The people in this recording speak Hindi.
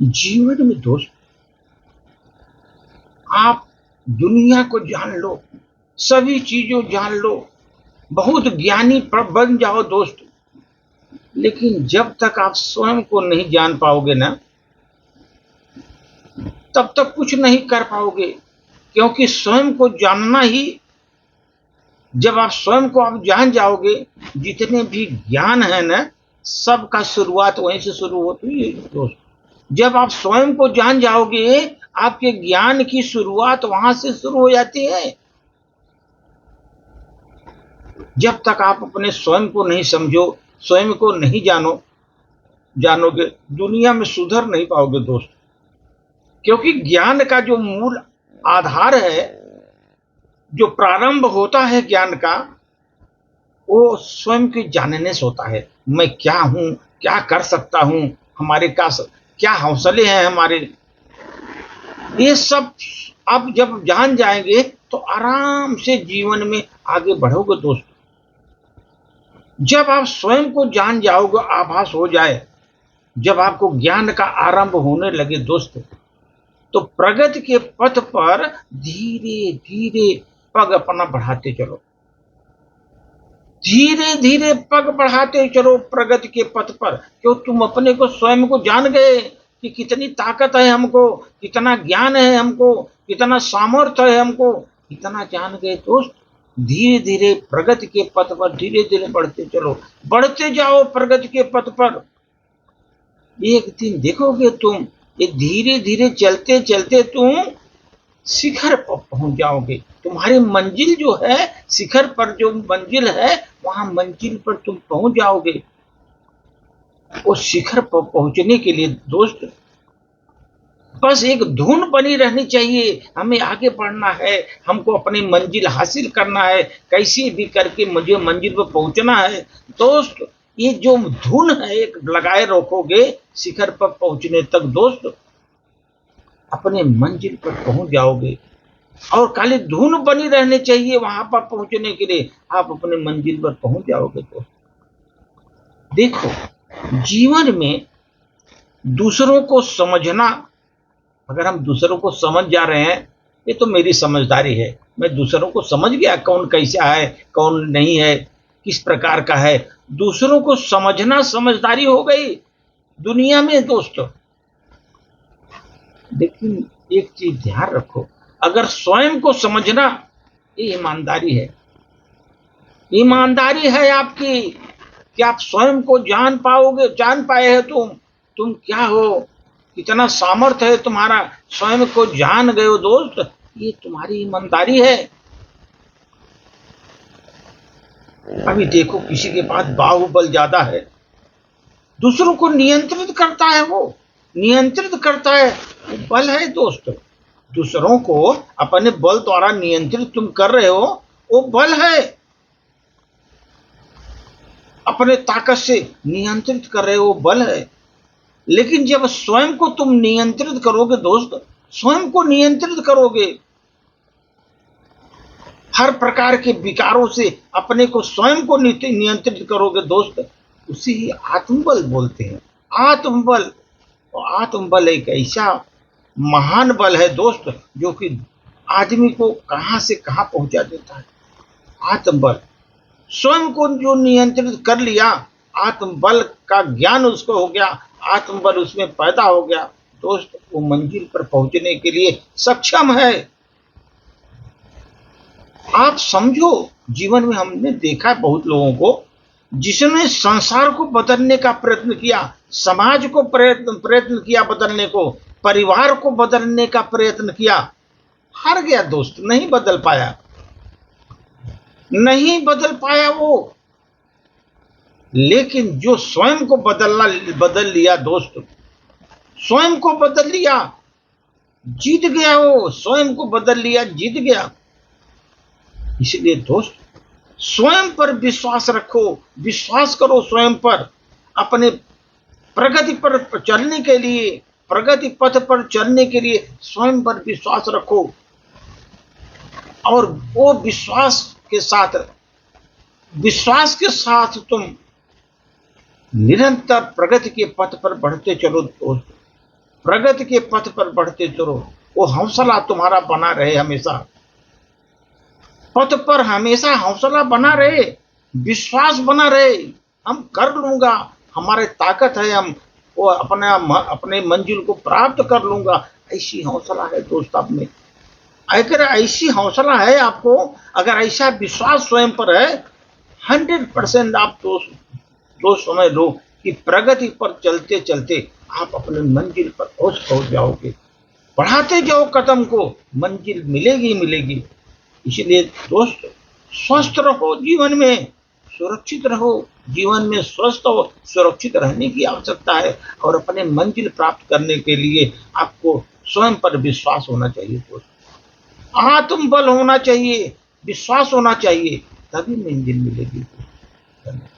जीवन में दोस्त आप दुनिया को जान लो, सभी चीजों जान लो, बहुत ज्ञानी बन जाओ दोस्त, लेकिन जब तक आप स्वयं को नहीं जान पाओगे ना, तब तक कुछ नहीं कर पाओगे। क्योंकि स्वयं को जानना ही, जब आप स्वयं को आप जान जाओगे, जितने भी ज्ञान है ना, सबका शुरुआत वहीं से शुरू होती है दोस्त। जब आप स्वयं को जान जाओगे, आपके ज्ञान की शुरुआत वहां से शुरू हो जाती है। जब तक आप अपने स्वयं को नहीं समझो, स्वयं को नहीं जानोगे, दुनिया में सुधर नहीं पाओगे दोस्त। क्योंकि ज्ञान का जो मूल आधार है, जो प्रारंभ होता है ज्ञान का, वो स्वयं के जानने से होता है। मैं क्या हूं, क्या कर सकता हूं, हमारे क्या हौसले हैं हमारे, ये सब आप जब जान जाएंगे तो आराम से जीवन में आगे बढ़ोगे दोस्त। जब आप स्वयं को जान जाओगे, आभास हो जाए, जब आपको ज्ञान का आरंभ होने लगे दोस्त, तो प्रगति के पथ पर धीरे धीरे पग अपना बढ़ाते चलो, धीरे धीरे पग बढ़ाते चलो प्रगति के पथ पर। क्यों? तुम अपने को स्वयं को जान गए कि कितनी ताकत है हमको, कितना ज्ञान है हमको, कितना सामर्थ्य है हमको, इतना जान गए दोस्त। धीरे धीरे प्रगति के पथ पर धीरे धीरे बढ़ते चलो, बढ़ते जाओ प्रगति के पथ पर। एक दिन देखोगे तुम, ये धीरे धीरे चलते चलते तुम शिखर पर पहुंच जाओगे। तुम्हारी मंजिल जो है, शिखर पर जो मंजिल है, वहां मंजिल पर तुम पहुंच जाओगे। उस शिखर पर पहुंचने के लिए दोस्त बस एक धुन बनी रहनी चाहिए, हमें आगे बढ़ना है, हमको अपनी मंजिल हासिल करना है, कैसे भी करके मुझे मंजिल पर पहुंचना है दोस्त। ये जो धुन है एक लगाए रखोगे शिखर पर पहुंचने तक दोस्त, अपने मंजिल पर पहुंच जाओगे। और खाली धुन बनी रहनी चाहिए वहां पर पहुंचने के लिए, आप अपने मंजिल पर पहुंच जाओगे। तो देखो, जीवन में दूसरों को समझना, अगर हम दूसरों को समझ जा रहे हैं, ये तो मेरी समझदारी है, मैं दूसरों को समझ गया कौन कैसा है, कौन नहीं है, किस प्रकार का है, दूसरों को समझना समझदारी हो गई दुनिया में दोस्तों। लेकिन एक चीज ध्यान रखो, अगर स्वयं को समझना, ये ईमानदारी है, ईमानदारी है आपकी कि आप स्वयं को जान पाओगे, जान पाए हो तुम क्या हो, कितना सामर्थ्य है तुम्हारा, स्वयं को जान गए हो दोस्त, ये तुम्हारी ईमानदारी है। अभी देखो, किसी के पास बाहुबल ज्यादा है, दूसरों को नियंत्रित करता है, वो नियंत्रित करता है, वो बल है दोस्त। दूसरों को अपने बल द्वारा नियंत्रित तुम कर रहे हो, वो बल है, अपने ताकत से नियंत्रित कर रहे हो, बल है। लेकिन जब स्वयं को तुम नियंत्रित करोगे दोस्त, स्वयं को नियंत्रित करोगे, हर प्रकार के विकारों से अपने को स्वयं को नियंत्रित करोगे दोस्त, उसे ही आत्मबल बोलते हैं। आत्मबल, और आत्मबल एक ऐसा महान बल है दोस्त, जो कि आदमी को कहां से कहां पहुंचा देता है। आत्मबल, स्वयं को जो नियंत्रित कर लिया, आत्मबल का ज्ञान उसको हो गया, आत्मबल उसमें पैदा हो गया दोस्त, वो मंजिल पर पहुंचने के लिए सक्षम है। आप समझो, जीवन में हमने देखा बहुत लोगों को, जिसने संसार को बदलने का प्रयत्न किया, समाज को प्रयत्न किया बदलने को, परिवार को बदलने का प्रयत्न किया, हार गया दोस्त, नहीं बदल पाया, नहीं बदल पाया वो। लेकिन जो स्वयं को बदल लिया दोस्त, स्वयं को बदल लिया, जीत गया, वो स्वयं को बदल लिया, जीत गया। इसलिए दोस्त, स्वयं पर विश्वास रखो, विश्वास करो स्वयं पर, अपने प्रगति पर चलने के लिए, प्रगति पथ पर चलने के लिए स्वयं पर विश्वास रखो, और वो विश्वास के साथ तुम निरंतर प्रगति के पथ पर बढ़ते चलो दोस्त। प्रगति के पथ पर बढ़ते चलो, वो हौसला तुम्हारा बना रहे हमेशा, पथ पर हमेशा हौसला बना रहे, विश्वास बना रहे, हम कर लूंगा, हमारे ताकत है, हम वो अपने मंजिल को प्राप्त कर लूंगा, ऐसी हौसला है दोस्त आप में। अगर ऐसी हौसला है आपको, अगर ऐसा विश्वास स्वयं पर है, 100% आप दोस्त समझ लो कि प्रगति पर चलते चलते आप अपने मंजिल पर पहुंच जाओगे। बढ़ाते जाओ कदम को, मंजिल मिलेगी मिलेगी। इसलिए दोस्त, स्वस्थ रहो, जीवन में सुरक्षित रहो, जीवन में स्वस्थ और सुरक्षित रहने की आवश्यकता है, और अपने मंजिल प्राप्त करने के लिए आपको स्वयं पर विश्वास होना चाहिए दोस्त, आत्मबल होना चाहिए, विश्वास होना चाहिए, तभी मंजिल मिलेगी। धन्यवाद।